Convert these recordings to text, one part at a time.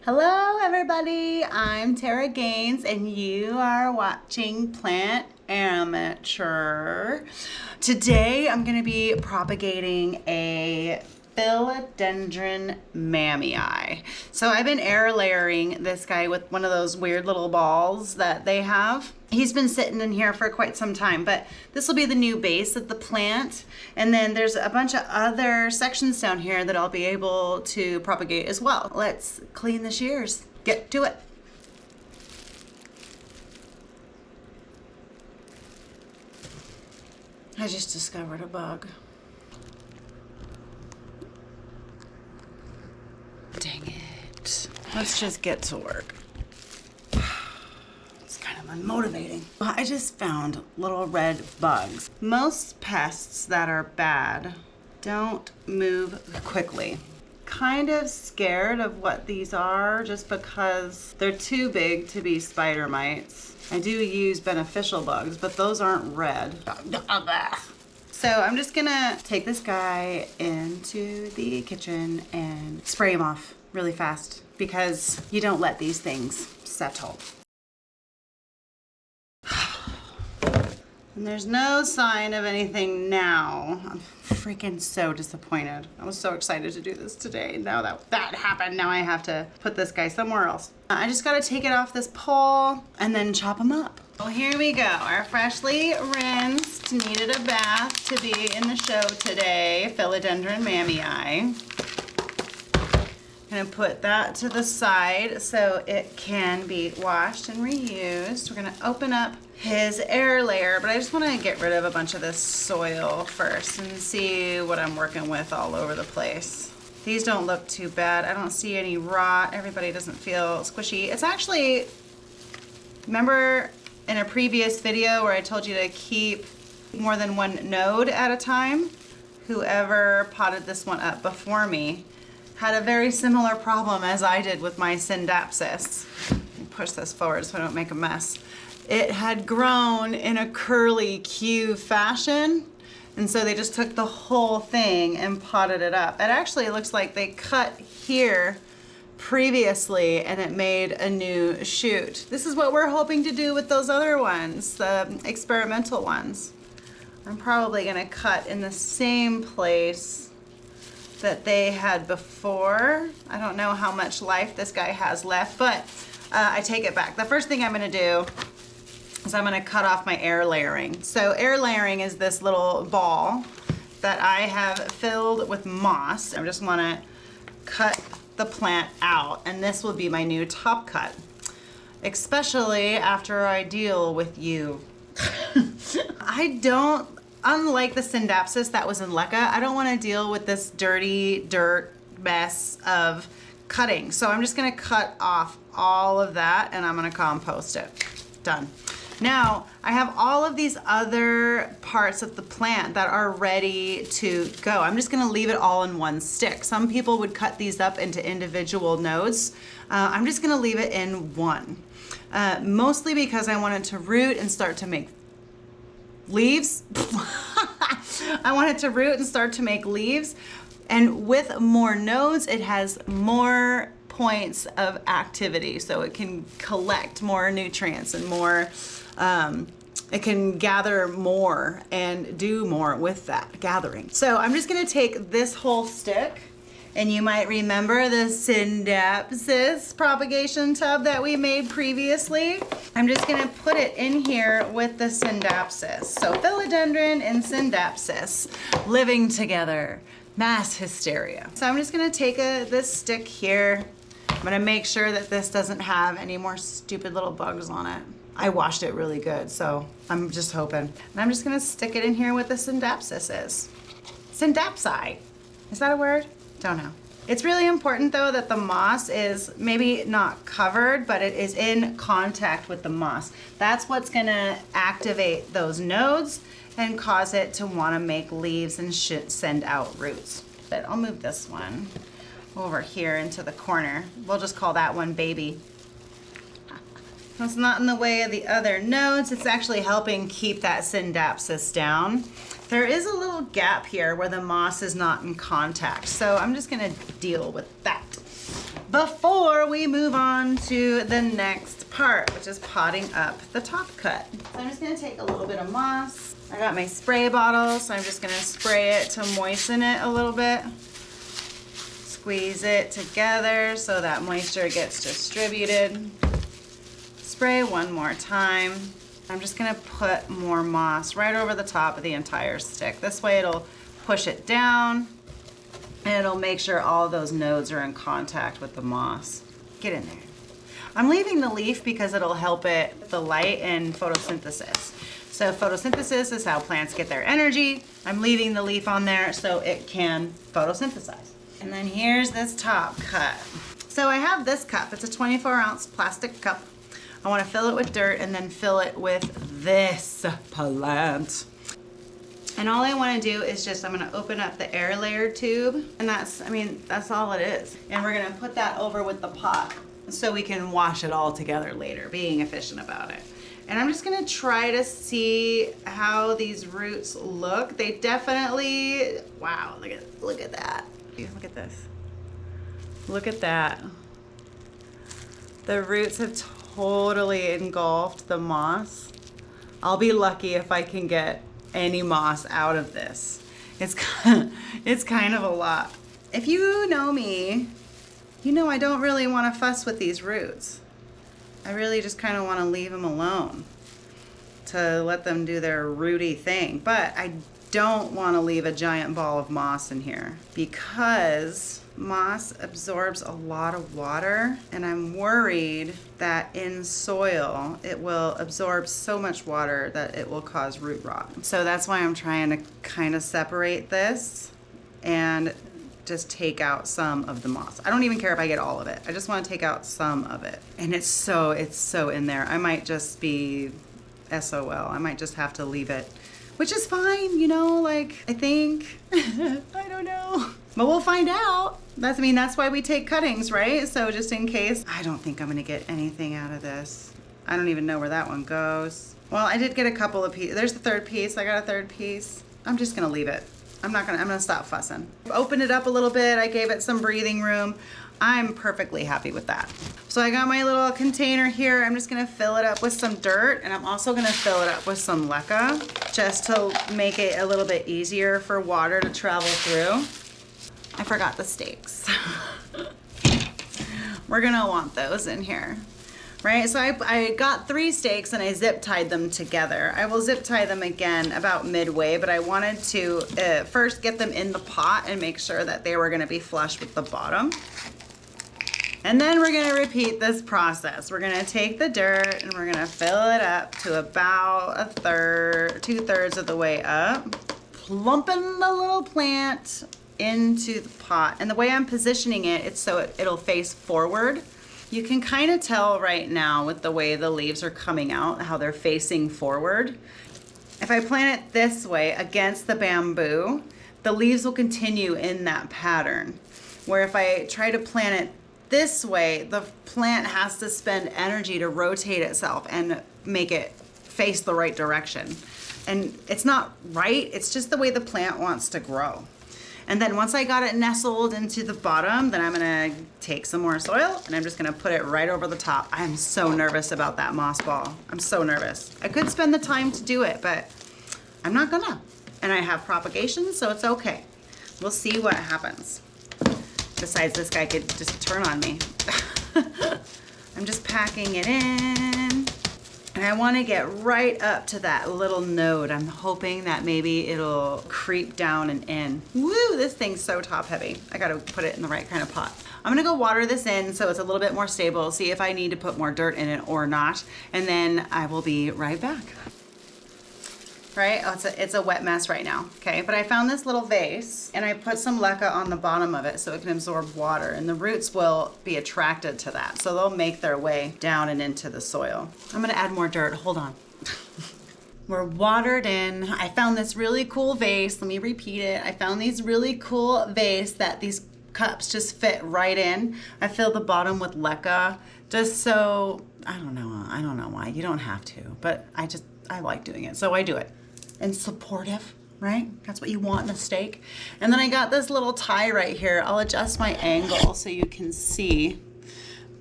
Hello everybody, I'm Tara Gaines and you are watching Plant Amateur. Today I'm going to be propagating a Philodendron Mamei. So I've been air layering this guy with one of those weird little balls that they have. He's been sitting in here for quite some time, but this will be the new base of the plant. And then there's a bunch of other sections down here that I'll be able to propagate as well. Let's clean the shears. Get to it. I just discovered a bug. Dang it. Let's just get to work. It's kind of unmotivating. I just found little red bugs. Most pests that are bad don't move quickly. Kind of scared of what these are just because they're too big to be spider mites. I do use beneficial bugs, but those aren't red. So I'm just gonna take this guy into the kitchen and spray him off really fast because you don't let these things settle. And there's no sign of anything now. I'm freaking so disappointed. I was so excited to do this today. Now that happened, now I have to put this guy somewhere else. I just gotta take it off this pole and then chop him up. Well, here we go. Our freshly rinsed, needed a bath to be in the show today, Philodendron Mamei. I'm gonna put that to the side so it can be washed and reused. We're gonna open up his air layer, but I just wanna get rid of a bunch of this soil first and see what I'm working with all over the place. These don't look too bad. I don't see any rot. Everybody doesn't feel squishy. It's actually, remember in a previous video where I told you to keep more than one node at a time? Whoever potted this one up before me had a very similar problem as I did with my Synapsis. Push this forward so I don't make a mess. It had grown in a curly Q fashion, and so they just took the whole thing and potted it up. It actually looks like they cut here previously and it made a new shoot. This is what we're hoping to do with those other ones, the experimental ones. I'm probably gonna cut in the same place that they had before. I don't know how much life this guy has left, but I take it back. The first thing I'm gonna do is I'm gonna cut off my air layering. So air layering is this little ball that I have filled with moss. I just wanna cut the plant out, and this will be my new top cut, especially after I deal with you. Unlike the Synapsis that was in LECA, I don't want to deal with this dirty dirt mess of cutting. So I'm just going to cut off all of that and I'm going to compost it. Done. Now I have all of these other parts of the plant that are ready to go. I'm just going to leave it all in one stick. Some people would cut these up into individual nodes. I'm just going to leave it in one. Mostly because I want it to root and start to make leaves. I want it to root and start to make leaves. And with more nodes, it has more points of activity. So it can collect more nutrients and more, it can gather more and do more with that gathering. So I'm just gonna take this whole stick, and you might remember the Synapsis propagation tub that we made previously. I'm just gonna put it in here with the Synapsis. So Philodendron and Synapsis living together, mass hysteria. So I'm just gonna take this stick here. I'm gonna make sure that this doesn't have any more stupid little bugs on it. I washed it really good, so I'm just hoping. And I'm just gonna stick it in here with the Synapsis is. Syndapsi, is that a word? Don't know. It's really important though that the moss is maybe not covered, but it is in contact with the moss. That's what's gonna activate those nodes and cause it to wanna make leaves and send out roots. But I'll move this one over here into the corner. We'll just call that one baby. It's not in the way of the other nodes. It's actually helping keep that Synapsis down. There is a little gap here where the moss is not in contact, so I'm just gonna deal with that. before we move on to the next part, which is potting up the top cut. So I'm just gonna take a little bit of moss. I got my spray bottle, so I'm just gonna spray it to moisten it a little bit. Squeeze it together so that moisture gets distributed. Spray one more time. I'm just gonna put more moss right over the top of the entire stick. This way it'll push it down and it'll make sure all of those nodes are in contact with the moss. Get in there. I'm leaving the leaf because it'll help it, the light and photosynthesis. So photosynthesis is how plants get their energy. I'm leaving the leaf on there so it can photosynthesize. And then here's this top cut. So I have this cup. It's a 24-ounce plastic cup. I want to fill it with dirt and then fill it with this plant. And all I want to do is just, I'm going to open up the air layer tube. And that's all it is. And we're going to put that over with the pot so we can wash it all together later, being efficient about it. And I'm just going to try to see how these roots look. They definitely, wow, look at that. Look at this. Look at that. The roots have totally engulfed the moss. I'll be lucky if I can get any moss out of this. It's kind of a lot. If you know me, you know I don't really want to fuss with these roots. I really just kind of want to leave them alone to let them do their rooty thing. But I don't want to leave a giant ball of moss in here because moss absorbs a lot of water, and I'm worried that in soil it will absorb so much water that it will cause root rot. So that's why I'm trying to kind of separate this and just take out some of the moss. I don't even care if I get all of it. I just want to take out some of it. And it's so in there. I might just be SOL. I might just have to leave it, which is fine, you know, like, I think. I don't know. But we'll find out. That's why we take cuttings, right? So just in case. I don't think I'm gonna get anything out of this. I don't even know where that one goes. Well, I did get a couple of pieces. There's the third piece. I got a third piece. I'm just gonna leave it. I'm gonna stop fussing. Open it up a little bit. I gave it some breathing room. I'm perfectly happy with that. So I got my little container here. I'm just gonna fill it up with some dirt, and I'm also gonna fill it up with some leca just to make it a little bit easier for water to travel through. I forgot the stakes. We're gonna want those in here, right? So I got 3 stakes and I zip tied them together. I will zip tie them again about midway, but I wanted to first get them in the pot and make sure that they were gonna be flush with the bottom. And then we're gonna repeat this process. We're gonna take the dirt and we're gonna fill it up to about 2/3 of the way up, plumping the little plant into the pot. And the way I'm positioning it, it's so it'll face forward. You can kind of tell right now with the way the leaves are coming out, how they're facing forward. If I plant it this way against the bamboo, the leaves will continue in that pattern. Where if I try to plant it this way, the plant has to spend energy to rotate itself and make it face the right direction. And it's not right, it's just the way the plant wants to grow. And then once I got it nestled into the bottom, then I'm gonna take some more soil and I'm just gonna put it right over the top. I am so nervous about that moss ball. I'm so nervous. I could spend the time to do it, but I'm not gonna. And I have propagation, so it's okay. We'll see what happens. Besides, this guy could just turn on me. I'm just packing it in. And I want to get right up to that little node. I'm hoping that maybe it'll creep down and in. Woo, this thing's so top heavy. I gotta put it in the right kind of pot. I'm gonna go water this in so it's a little bit more stable, see if I need to put more dirt in it or not, and then I will be right back. Right, oh, it's a wet mess right now, okay? But I found this little vase and I put some leca on the bottom of it so it can absorb water, and the roots will be attracted to that. So they'll make their way down and into the soil. I'm gonna add more dirt, hold on. We're watered in. I found this really cool vase. Let me repeat it. I found these really cool vase that these cups just fit right in. I filled the bottom with leca just so, I don't know why. You don't have to, but I like doing it, so I do it. And supportive, right? That's what you want in a stake. And then I got this little tie right here. I'll adjust my angle so you can see.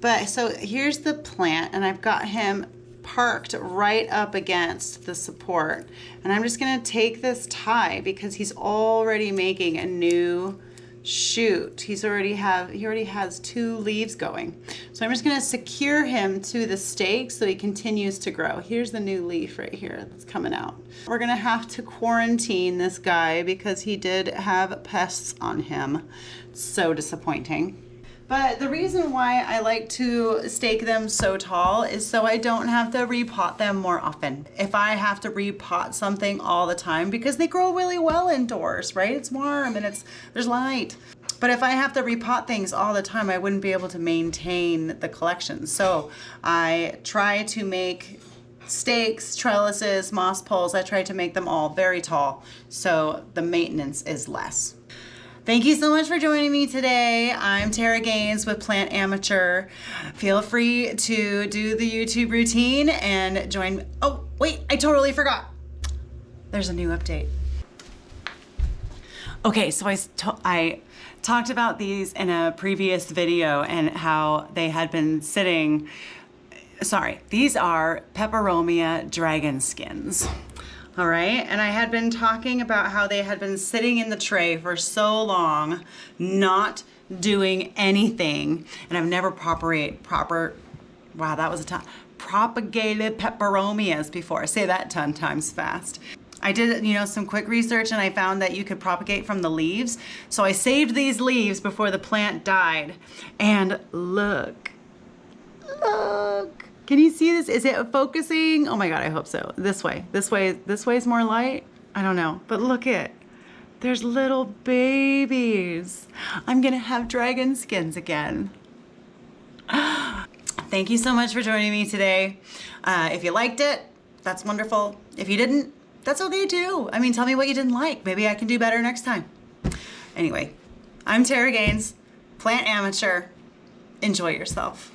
But so here's the plant, and I've got him parked right up against the support. And I'm just gonna take this tie because he's already making a new shoot. He already has 2 leaves going. So I'm just gonna secure him to the stake so he continues to grow. Here's the new leaf right here that's coming out. We're gonna have to quarantine this guy because he did have pests on him. So disappointing. But the reason why I like to stake them so tall is so I don't have to repot them more often. If I have to repot something all the time, because they grow really well indoors, right? It's warm and there's light. But if I have to repot things all the time, I wouldn't be able to maintain the collection. So I try to make stakes, trellises, moss poles, I try to make them all very tall so the maintenance is less. Thank you so much for joining me today. I'm Tara Gaines with Plant Amateur. Feel free to do the YouTube routine and join me. Oh, wait, I totally forgot. There's a new update. Okay, so I talked about these in a previous video and how they had been sitting. Sorry, these are Peperomia dragon skins. All right, and I had been talking about how they had been sitting in the tray for so long, not doing anything, and I've never propagated Peperomias before. I say that 10 times fast. I did, some quick research and I found that you could propagate from the leaves. So I saved these leaves before the plant died. And look. Can you see this? Is it focusing? Oh my God, I hope so. This way is more light. I don't know, but look there's little babies. I'm gonna have dragon skins again. Thank you so much for joining me today. If you liked it, that's wonderful. If you didn't, that's okay too. I mean, tell me what you didn't like. Maybe I can do better next time. Anyway, I'm Tara Gaines, Plant Amateur. Enjoy yourself.